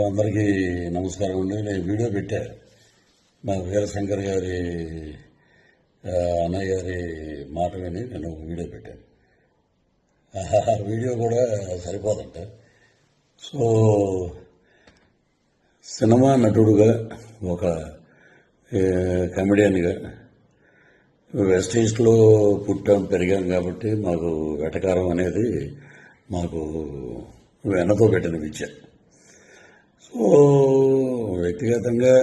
అందరికీ నమస్కారం అండి. నేను వీడియో పెట్టా మా వీరశంకర్ గారి అన్నయ్య గారి మాట విని నేను వీడియో పెట్టాను. ఆ వీడియో కూడా సరిపోదంట. సో సినిమా నటుడుగా ఒక కమెడియన్గా వెస్ట్ ఈస్ట్లో పుట్టాం పెరిగాం కాబట్టి మాకు వెటకారం అనేది మాకు వెనతో పెట్టిన విద్య. సో వ్యక్తిగతంగా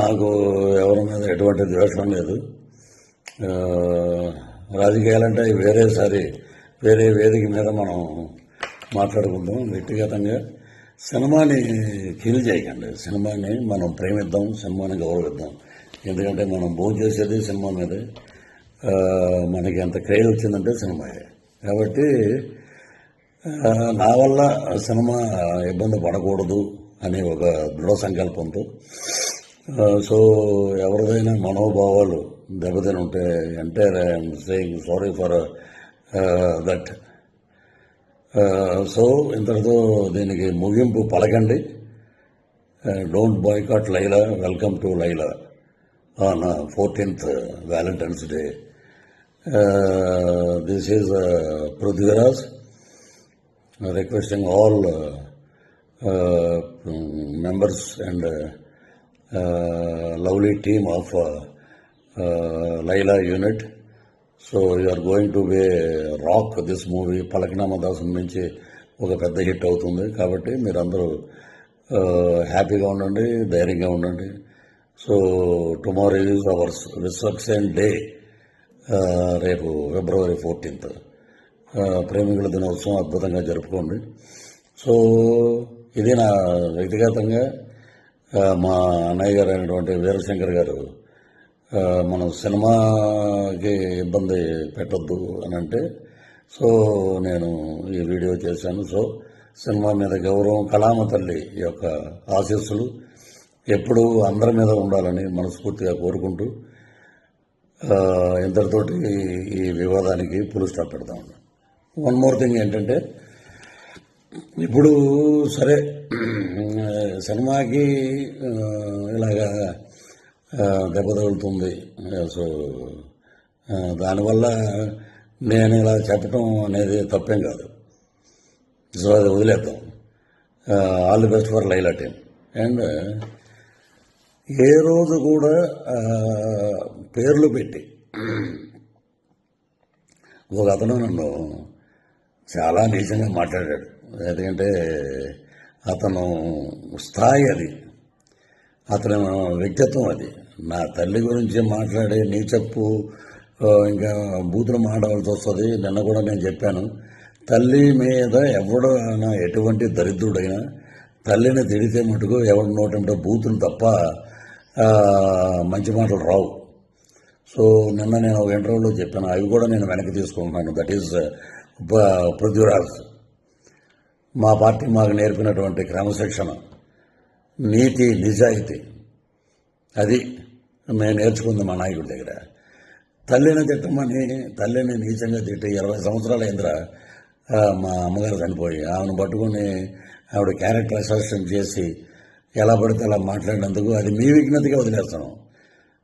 నాకు ఎవరి మీద ఎటువంటి ద్వేషం లేదు. రాజకీయాలంటే వేరే వేదిక మీద మనం మాట్లాడుకుందాం. వ్యక్తిగతంగా సినిమాని కిల్ చేయకండి. సినిమాని మనం ప్రేమిద్దాం, సినిమాని గౌరవిద్దాం. ఎందుకంటే మనం భోజనం చేసేది సినిమా మీదే. మనకి ఎంత క్రేజ్ వచ్చిందంటే సినిమాయే. కాబట్టి నా వల్ల సినిమా ఇబ్బంది పడకూడదు అనే ఒక దృఢ సంకల్పంతో సో ఎవరిదైనా మనోభావాలు దెబ్బతిని ఉంటే entire I'm saying sorry for that. So ఇంతటితో దీనికి ముగింపు పలకండి. Don't boycott Laila, welcome to Laila on 14th Valentine's Day. This is Prithviraj requesting all members and lovely team of Laila unit. So you are going to be rock this movie. పలకనామా Dasu నుంచి ఒక పెద్ద hit అవుతుంది కాబట్టి మీరందరూ హ్యాపీగా ఉండండి, ధైర్యంగా ఉండండి. So tomorrow is our Vishwaksen day. రేపు February 14th ప్రేమికుల దినోత్సవం అద్భుతంగా జరుపుకోండి. సో ఇది నా వ్యక్తిగతంగా మా అన్నయ్య గారు అయినటువంటి వీరశంకర్ గారు మనం సినిమాకి ఇబ్బంది పెట్టొద్దు అని అంటే సో నేను ఈ వీడియో చేశాను. సో సినిమా మీద గౌరవం, కళామ తల్లి యొక్క ఆశీస్సులు ఎప్పుడూ అందరి మీద ఉండాలని మనస్ఫూర్తిగా కోరుకుంటూ ఇంతటితోటి ఈ వివాదానికి ఫుల్ స్టాప్ పెడతాం. వన్ మోర్ థింగ్ ఏంటంటే, ఇప్పుడు సరే సినిమాకి ఇలాగా దెబ్బ తగులుతుంది. సో దానివల్ల నేను ఇలా చెప్పడం అనేది తప్పేం కాదు. సో అది వదిలేద్దాం. All the best for Laila team. And ఏ రోజు కూడా పేర్లు పెట్టి ఒక అతను నన్ను చాలా నీచంగా మాట్లాడాడు. ఎందుకంటే అతను స్థాయి అది, అతని వ్యక్తిత్వం అది. నా తల్లి గురించి మాట్లాడే నీచప్పు ఇంకా బూతులు మాట్లాడాల్సి వస్తుంది. నిన్న కూడా నేను చెప్పాను, తల్లి మీద ఎవడైనా ఎటువంటి దరిద్రుడైనా తల్లిని తిడితే మటుకు ఎవరి నోటంటే బూతులు తప్ప మంచి మాటలు రావు. సో నిన్న నేను ఒక ఇంటర్వ్యూలో చెప్పాను, అవి కూడా నేను వెనక్కి తీసుకుంటున్నాను. That is Prithviraj. మా పార్టీ మాకు నేర్పినటువంటి క్రమశిక్షణ, నీతి, నిజాయితీ అది మేము నేర్చుకుంది మా నాయకుడి దగ్గర. తల్లిని తిట్టమని, తల్లిని నీచంగా తిట్టి 20 సంవత్సరాలు అయిందిరా మా అమ్మగారు చనిపోయి. ఆమెను పట్టుకుని ఆవిడ క్యారెక్టర్ అసెసినేషన్ చేసి ఎలా పడితే అలా మాట్లాడినందుకు అది మీ విజ్ఞతగా వదిలేస్తాను.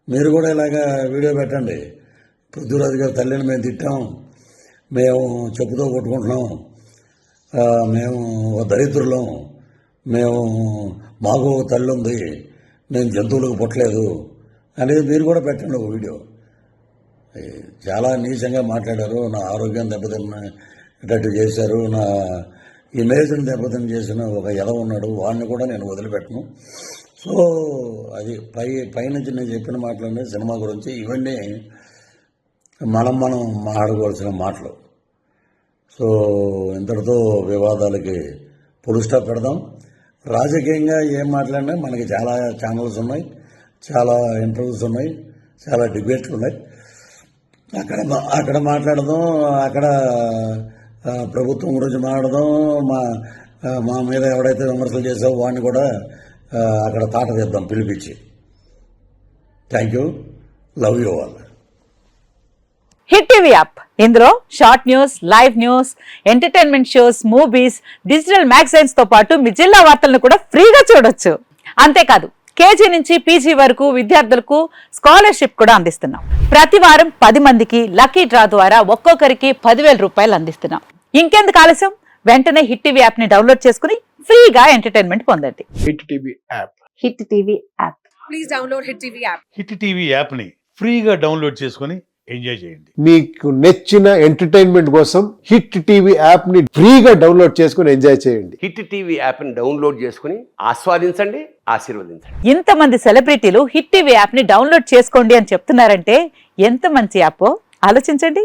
మీరు కూడా ఇలాగా వీడియో పెట్టండి. పృథ్వీరాజు గారి తల్లిని మేము తిట్టాం, మేము చెప్పుతో కొట్టుకుంటున్నాం, మేము దరిద్రులం, మాకు తల్లి ఉంది, నేను జంతువులకు పుట్టలేదు అనేది మీరు కూడా పెట్టండి ఒక వీడియో. చాలా నీచంగా మాట్లాడారు, నా ఆరోగ్యం దెబ్బతిన్నట్టు చేశారు, నా ఇమేజ్ని దెబ్బతిని చేసిన ఒక ఎద ఉన్నాడు, వాడిని కూడా నేను వదిలిపెట్టను. సో అది పైనుంచి నేను చెప్పిన మాటలన్నీ సినిమా గురించి. ఇవన్నీ మనం మాట్లాడుకోవాల్సిన మాటలు. సో ఇంతటితో వివాదాలకి ఫుల్ స్టాప్ పెడదాం. రాజకీయంగా ఏం మాట్లాడినా మనకి చాలా ఛానల్స్ ఉన్నాయి, చాలా ఇంటర్వ్యూస్ ఉన్నాయి, చాలా డిబేట్లు ఉన్నాయి. అక్కడ మాట్లాడదాం, అక్కడ ప్రభుత్వం గురించి మాట్లాడదాం. మా మీద ఎవడైతే విమర్శలు చేసావో వాడిని కూడా అక్కడ తాట తీద్దాం పిలిపించి. Thank you, love you all. Hit TV app ఇందులో short news, live news, entertainment shows, movies, digital magazines తో పాటు మీ జిల్లా వార్తలను కూడా ఫ్రీగా చూడొచ్చు. అంతేకాదు కేజీ నుంచి పీజీ వరకు విద్యార్థులకు స్కాలర్షిప్ కూడా అందిస్తున్నాం. ప్రతి వారం 10 మందికి లక్కీ డ్రా ద్వారా ఒక్కొక్కరికి 10,000 రూపాయలు అందిస్తున్నాం. ఇంకెందుకు ఆలస్యం, వెంటనే హిట్ టీవీ యాప్ ని డౌన్లోడ్ చేసుకుని ఫ్రీగా ఎంటర్టైన్మెంట్ పొందండి. Hit TV app. Hit TV app. Please download Hit TV app. Hit TV యాప్ని ఫ్రీగా డౌన్లోడ్ చేసుకొని ఎంజాయ్ చేయండి. మీకు నచ్చిన ఎంటర్టైన్మెంట్ కోసం హిట్ టీవీ యాప్ ని ఫ్రీగా డౌన్లోడ్ చేసుకుని ఎంజాయ్ చేయండి. హిట్ టీవీ యాప్ని డౌన్లోడ్ చేసుకుని ఆస్వాదించండి, ఆశీర్వదించండి. ఇంతమంది సెలబ్రిటీలు హిట్ టీవీ యాప్ ని డౌన్లోడ్ చేసుకోండి అని చెప్తున్నారంటే ఎంత మంచి యాప్ ఆలోచించండి.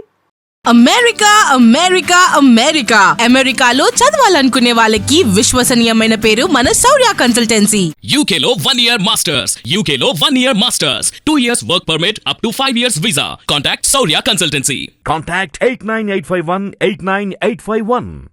అమెరికా అమెరికా అమెరికా అమెరికాలో చదవాలనుకునే వాళ్ళకి విశ్వసనీయమైన పేరు మన శౌర్య కన్సల్టెన్సీ. UK లో 1 year masters. UK లో 1 year masters. 2 years work permit up to 5 years visa. Contact Saurya Consultancy. Contact 89851 89851.